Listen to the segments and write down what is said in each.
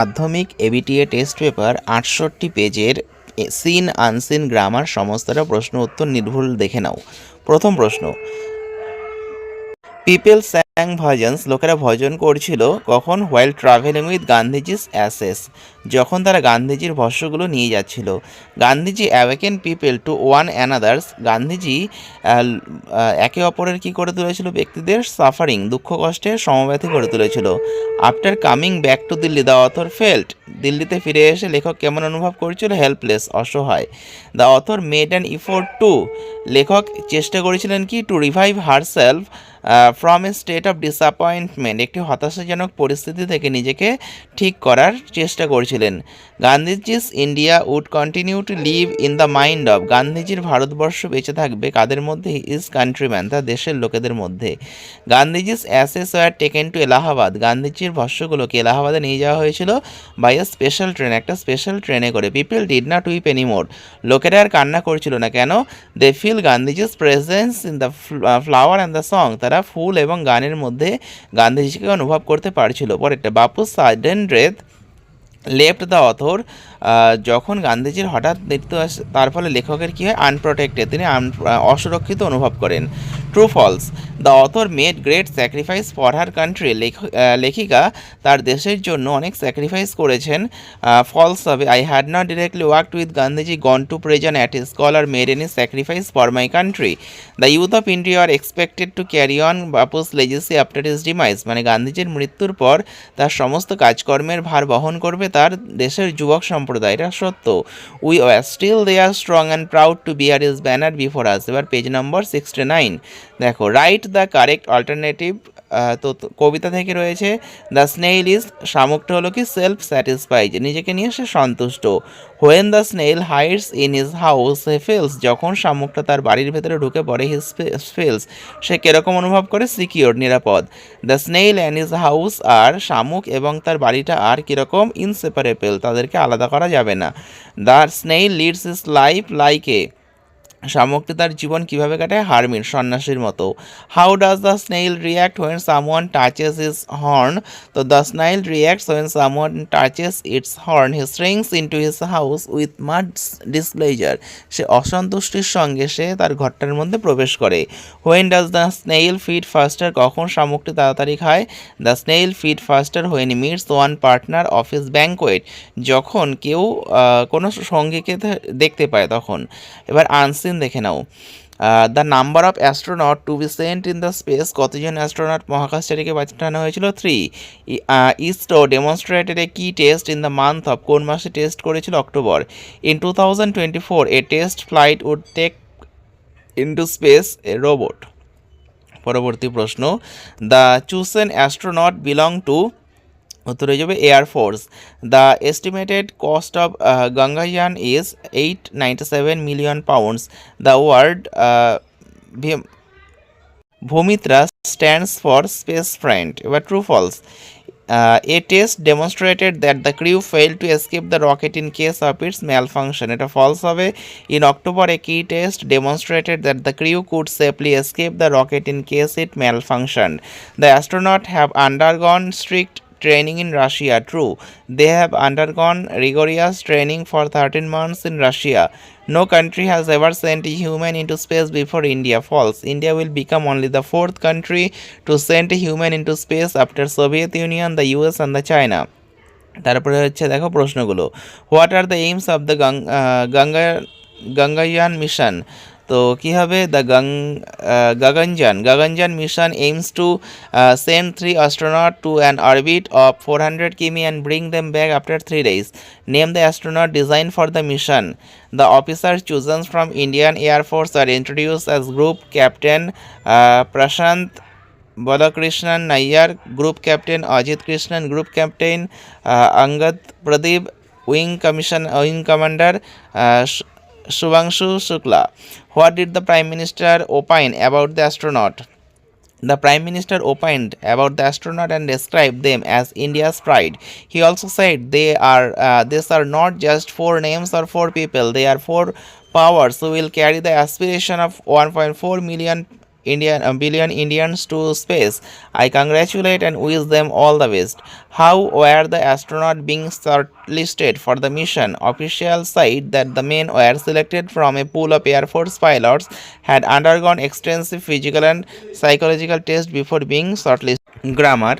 মাধ্যমিক ABTA test paper ৬৮ পেজের seen unseen grammar সমস্তটা প্রশ্ন উত্তর নির্ভুল দেখে নাও। প্রথম প্রশ্ন, পিপল স্যাং ভজনস, লোকেরা ভজন করছিল কখন? While travelling with Gandhiji's ashes, যখন তারা গান্ধীজির ভস্যগুলো নিয়ে যাচ্ছিল। Gandhiji awaken people to one another's, Gandhiji একে অপরের কি করে তুলেছিল? ব্যক্তিদের সাফারিং, দুঃখ কষ্টের সমব্যথী করে তুলেছিল। After coming back to Delhi the author felt, দিল্লিতে ফিরে এসে লেখক কেমন অনুভব করছিল? হেল্পলেস, অসহায়। The author made an effort to, লেখক চেষ্টা করেছিলেন কি? To revive herself from a state of disappointment, একটি হতাশাজনক পরিস্থিতি থেকে নিজেকে ঠিক করার চেষ্টা করছিলেন। Gandhiji's India would continue to live in the mind of, গান্ধীজির ভারতবর্ষ বেঁচে থাকবে কাদের মধ্যে? ইজ কান্ট্রিম্যান, তার দেশের লোকেদের মধ্যে। Gandhiji's ashes were taken to Allahabad, গান্ধীজির ভস্যগুলোকে এলাহাবাদে নিয়ে যাওয়া হয়েছিল বাই এ স্পেশাল ট্রেন, একটা স্পেশাল ট্রেনে করে। People did not weep anymore, লোকেরা আর কান্না করছিল না, কেন? They feel Gandhiji's presence in the flower and the song, তারা ফুল এবং গানের মধ্যে গান্ধীজিকে অনুভব করতে পারছিল। পরেরটা, বাপু sudden death left the author, যখন গান্ধীজির হঠাৎ মৃত্যু আসে তার ফলে লেখকের কী হয়? আনপ্রোটেক্টেড, তিনি অসুরক্ষিত অনুভব করেন। True false, the author made great sacrifice for her country, লেখিকা তার দেশের জন্য অনেক স্যাক্রিফাইস করেছেন। ফলস হবে, I had not directly worked with Gandhiji, gone to present at his call or made any sacrifice for my country. The youth of India are expected to carry on Bapu's legacy after his demise, মানে গান্ধীজির মৃত্যুর পর তার সমস্ত কাজকর্মের ভার বহন করবে তার দেশের যুবক সম্প্রদায়, এটা সত্য। We are still they are strong and proud to bear is banner before us. এবার পেজ নম্বর 69 দেখো, রাইট দ্য কারেক্ট অল্টারনেটিভ। তো কবিতা থেকে রয়েছে, দ্য স্নেইল ইজ, শামুকটা হলো কি? সেলফ স্যাটিসফাইড, নিজেকে নিয়ে সে সন্তুষ্ট। When the snail hides in his house he feels, যখন শামুকটা তার বাড়ির ভেতরে ঢুকে পড়ে, হিজ ফিলস, সে কিরকম অনুভব করে? সিকিওর, নিরাপদ। The snail and his house আর, শামুক এবং তার বাড়িটা আর কীরকম? ইনসেপারেবল, তাদেরকে আলাদা করা যাবে না। The snail leads is life like a, শামুকটি তার জীবন কিভাবে কাটায়? হারমিন, সন্ন্যাসীর মতো। How does the snail react when someone touches his horn, তো the snail reacts when someone touches its horn, he shrinks into his house with mild displeasure, সে অসন্তুষ্টির সঙ্গে সে তার ঘরটার মধ্যে প্রবেশ করে। When does the snail feed faster, কখন শামুকটি তাড়াতাড়ি খায়? The snail feed faster when meets one partner of his banquet, যখন কেউ কোনো সঙ্গীকে দেখতে পায় তখন। এবার আনসিন দেখে নাও। The number of astronaut to be sent in the space, কতজন অ্যাস্ট্রোনট মহাকাশচারীকে পাঠানো হয়েছিল? 3। ISRO demonstrated a key test in the month of, কোন মাসে টেস্ট করেছিল? October. In 2024 a test flight would take into space a robot. পরবর্তী প্রশ্ন, the chosen astronaut belong to, উত্তর হয়ে যাবে air force. The estimated cost of Gaganyaan is 897 million pounds. The word ভূমিত্রা stands for space friend. এবার true false, a test demonstrated that the crew fail to escape the rocket in case of its malfunction, এটা false হবে। In October a key test demonstrated that the crew could safely escape the rocket in case it malfunction. The astronaut have undergone strict training in Russia. True, they have undergone rigorous training for 13 months in Russia. No country has ever sent a human into space before India. False, India will become only the 4th country to send a human into space after Soviet Union, the US and the China. তারপরে হচ্ছে দেখো প্রশ্নগুলো, what are the aims of the Gaganyaan mission, তো কী হবে? The Gaganyaan mission aims to send 3 astronaut to an orbit of 400 কিমি and bring them back after 3 days. Name the astronaut design for the mission. The officers chosen from Indian air force are introduce as group captain Prashanth Balakrishnan Nayyar, Group Captain Ajit Krishnan, Group Captain Angad Pradeep, Wing Commander Shubhangshu Shukla. What did the Prime Minister opine about the astronaut? The Prime Minister opined about the astronaut and described them as India's pride. He also said these are not just 4 names or 4 people, they are 4 powers who will carry the aspiration of 1.4 million billion Indians to space. I congratulate and wish them all the best. How were the astronauts being shortlisted for the mission? Officials said that the men were selected from a pool of Air Force pilots had undergone extensive physical and psychological tests before being shortlisted. Grammar.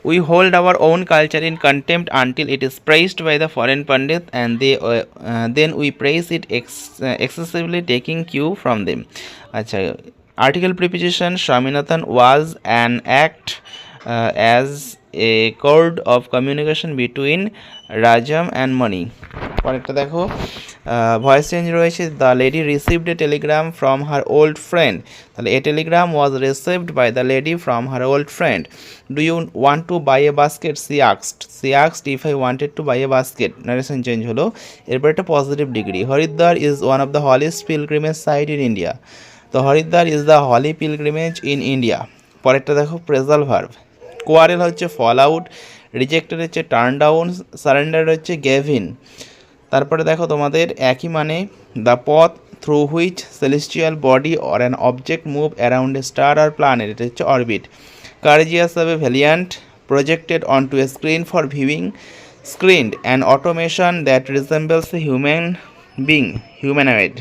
We hold our own culture in contempt until it is praised by the foreign pandit, and then we praise it excessively, taking cue from them. আচ্ছা, article preposition Swaminathan was an act as a code of communication between Rajam and Mani. পরেরটা দেখো, voice change রয়েছে, the lady received a telegram from her old friend. তাহলে a telegram was received by the lady from her old friend. Do you want to buy a basket? She আক্সড if I wanted to buy a basket. Narration change হলো। এরপর একটা positive degree, Haridwar is one of the holiest pilgrimage site in India. তো Haridwar is the holy pilgrimage in India. পরেরটা দেখো, phrasal verb. Quarrel হচ্ছে fall out, rejected হচ্ছে turn down, surrender হচ্ছে gave in. তারপরে দেখো তোমাদের একই মানে, the path through which celestial body or an object move around a star আর প্ল্যানেট, এটা হচ্ছে অরবিট। কারেজিয়াস হবে valiant, projected on to a screen for viewing, screened an automation that resembles a human being, humanoid.